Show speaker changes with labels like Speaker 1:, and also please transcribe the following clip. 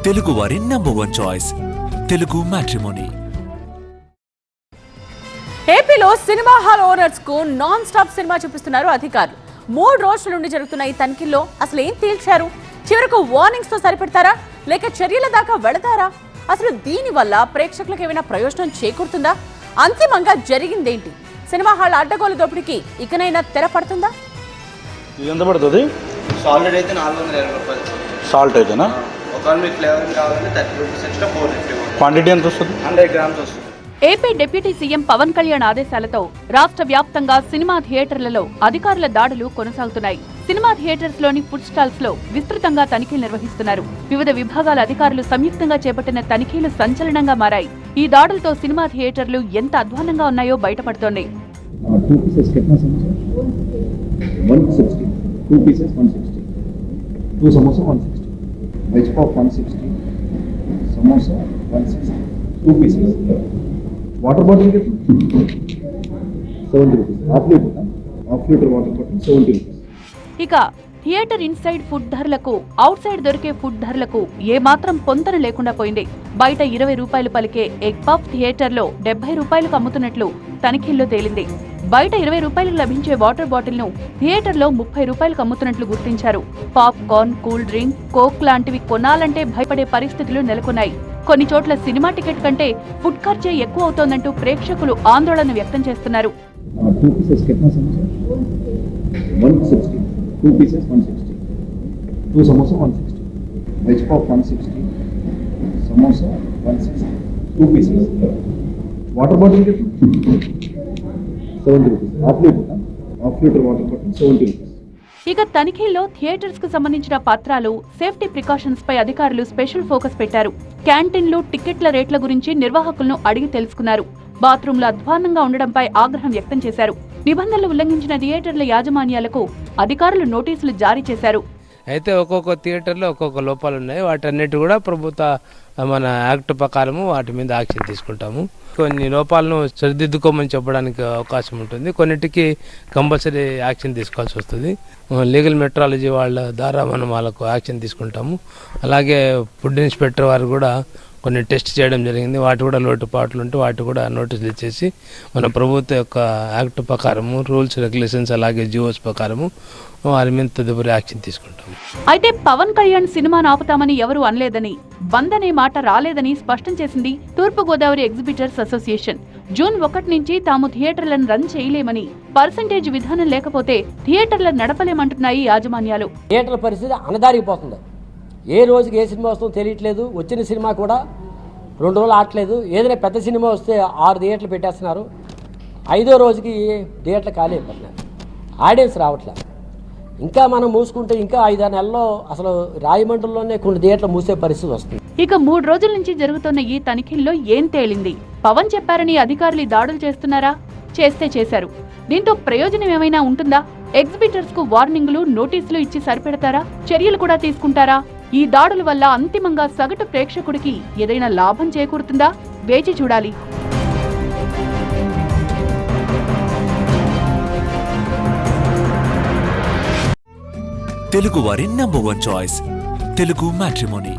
Speaker 1: తెలుగు వారి #1 choice Telugu matrimony.
Speaker 2: ఏపీలో cinema hall owners కు నాన్ స్టాప్ సినిమా చూపిస్తున్నారు అధికారులు. 3 రోజుల నుండి జరుగుతున్న ఈ తనిఖీల్లో అసలు ఏం తేల్చారు? చివరకు వార్నింగ్స్ తో సరిపెడతారా లేక చర్యల దాకా వెళతారా? అసలు దీని వల్ల ప్రేక్షకులకు ఏమైనా ప్రయోజనం చేకూరుతుందా? అంతిమంగా జరిగిందేంటి? సినిమా హాల్ అడ్డగోలు దోపిడీకి ఇకనైనా తెర పడుతుందా?
Speaker 3: ఎంత పడుతుంది?
Speaker 4: సాల్ట్ అయితే 420 రూపాయలు.
Speaker 3: సాల్ట్ అయితేనా?
Speaker 4: ఒకవేళ మీకు ఫ్లేవరింగ్ కావాలంటే 30 రూపీస్ ఎక్స్ట్రా 450.
Speaker 3: క్వాంటిటీ ఎంత వస్తుంది?
Speaker 4: 100 గ్రామ్స్ వస్తుంది.
Speaker 2: AP deputy CM Pawan Kalyan ఆదేశాలతో రాష్ట్ర వ్యాప్తంగా సినిమా థియేటర్లలో అధికారుల దాడులు కొనసాగుతున్నాయి. సినిమా థియేటర్స్ లోని ఫుడ్ స్టాల్స్ లో విస్తృతంగా తనిఖీలు నిర్వహిస్తున్నారు. వివిధ విభాగాల అధికారులు సంయుక్తంగా చేపట్టిన తనిఖీలు సంచలనంగా మారాయి. ఈ దాడులతో సినిమా థియేటర్లు ఎంత అధ్వానంగా ఉన్నాయో బయటపడుతోంది.
Speaker 5: 2 pieces 160, 2 samosa 160, veg puff 160, samosa 160, 2 pieces. Water bottle 70 rupees, half liter water bottle 70 rupees.
Speaker 2: ఇక థియేటర్ ఇన్సైడ్ ఫుడ్ ధరలకు అవుట్ సైడ్ దొరికే ఫుడ్ ధరలకు ఏమాత్రం పొంతన లేకుండా పోయింది. బయట 20 రూపాయలు పలికే ఎగ్ పఫ్ థియేటర్లో 70 రూపాయలకు అమ్ముతున్నట్లు తనిఖీల్లో తేలింది. బయట 20 రూపాయలకు లభించే వాటర్ బాటిల్ ను థియేటర్లో 30 రూపాయలకు అమ్ముతున్నట్లు గుర్తించారు. పాప్కార్న్, కూల్ డ్రింక్, కోక్ లాంటివి కొనాలంటే భయపడే పరిస్థితులు నెలకొన్నాయి. కొన్ని చోట్ల సినిమా టికెట్ కంటే ఫుడ్ ఖర్చే ఎక్కువ అవుతోందంటూ ప్రేక్షకులు ఆందోళన వ్యక్తం చేస్తున్నారు.
Speaker 5: 2 pieces kitna samosa 160, 2 pieces 160, 2 samosa 160, veg puff 160, samosa 160, 2 pieces. Water bottle 70 rupees, half liter water bottle 70 rupees.
Speaker 2: ఇక తనిఖీల్లో థియేటర్స్ కు సంబంధించిన పత్రాలు, సేఫ్టీ ప్రికాషన్స్ పై అధికారులు స్పెషల్ ఫోకస్ పెట్టారు. క్యాంటీన్లు, టికెట్ల రేట్ల గురించి నిర్వాహకులను అడిగి తెలుసుకున్నారు. బాత్రూంలు అధ్వాన్నంగా ఉండడంపై ఆగ్రహం వ్యక్తం చేశారు. నిబంధనలు ఉల్లంఘించిన థియేటర్ల యాజమాన్యాలకు అధికారులు నోటీసులు జారీ చేశారు.
Speaker 6: అయితే ఒక్కొక్క థియేటర్లో ఒక్కొక్క లోపాలు ఉన్నాయి. వాటన్నిటి కూడా ప్రభుత్వ మన యాక్ట్ ప్రకారము వాటి మీద యాక్షన్ తీసుకుంటాము. కొన్ని లోపాలను సరిదిద్దుకోమని చెప్పడానికి అవకాశం ఉంటుంది. కొన్నిటికి కంపల్సరీ యాక్షన్ తీసుకోవాల్సి వస్తుంది. లీగల్ మెట్రాలజీ వాళ్ళ ద్వారా మనం వాళ్ళకు యాక్షన్ తీసుకుంటాము. అలాగే ఫుడ్ ఇన్స్పెక్టర్ వారు కూడా కొన్ని టెస్ట్ చేయడం జరిగింది. వాటి కూడా లోటుపాట్లు ఉంటే వాటి కూడా నోటీసులు ఇచ్చేసి మన ప్రభుత్వ యొక్క యాక్ట్ ప్రకారము, రూల్స్ రెగ్యులేషన్స్ అలాగే జియోస్ ప్రకారము వారి మీద తదుపరి యాక్షన్ తీసుకుంటాము.
Speaker 2: అయితే పవన్ కళ్యాణ్ సినిమాను ఆపుతామని ఎవరూ అనలేదని, బంద్ అనే మాట రాలేదని స్పష్టం చేసింది తూర్పు గోదావరి ఎగ్జిబిటర్స్ అసోసియేషన్. జూన్ 1 నుంచి తాము థియేటర్లను రన్ చేయలేమని, పర్సంటేజ్ విధానం లేకపోతే థియేటర్లను నడపలేమంటున్నాయి యాజమాన్యాలు.
Speaker 7: థియేటర్ల పరిస్థితి అనదారిపోతుంది. ఏ రోజుకి ఏ సినిమా వస్తుందో తెలియట్లేదు. వచ్చిన సినిమా కూడా 2 రోజులు ఆడట్లేదు. ఏదైనా పెద్ద సినిమా వస్తే 6 థియేటర్లు పెట్టేస్తున్నారు. 5వ రోజుకి థియేటర్లు ఖాళీ అయిపోతున్నారు. ఆడియన్స్ రావట్లేదు. ఇంకా మనం మూసుకుంటే ఇంకా 5-6 నెలల్లో అసలు రాయమండ్రిలోనే కొన్ని థియేటర్లు మూసే పరిస్థితి వస్తుంది.
Speaker 2: ఇక 3 రోజుల నుంచి జరుగుతున్న ఈ తనిఖీల్లో ఏం తేలింది? పవన్ చెప్పారని అధికారులు దాడులు చేస్తున్నారా? చేస్తే చేశారు. దీంతో ప్రయోజనం ఏమైనా ఉంటుందా? ఎగ్జిబిటర్స్ కు వార్నింగులు, నోటీసులు ఇచ్చి సరిపెడతారా? చర్యలు కూడా తీసుకుంటారా? ఈ దాడుల వల్ల అంతిమంగా సగటు ప్రేక్షకుడికి ఏదైనా లాభం చేకూరుతుందా? వేచి చూడాలి.
Speaker 1: తెలుగు వారి #1 చాయిస్ తెలుగు మ్యాట్రిమోనీ.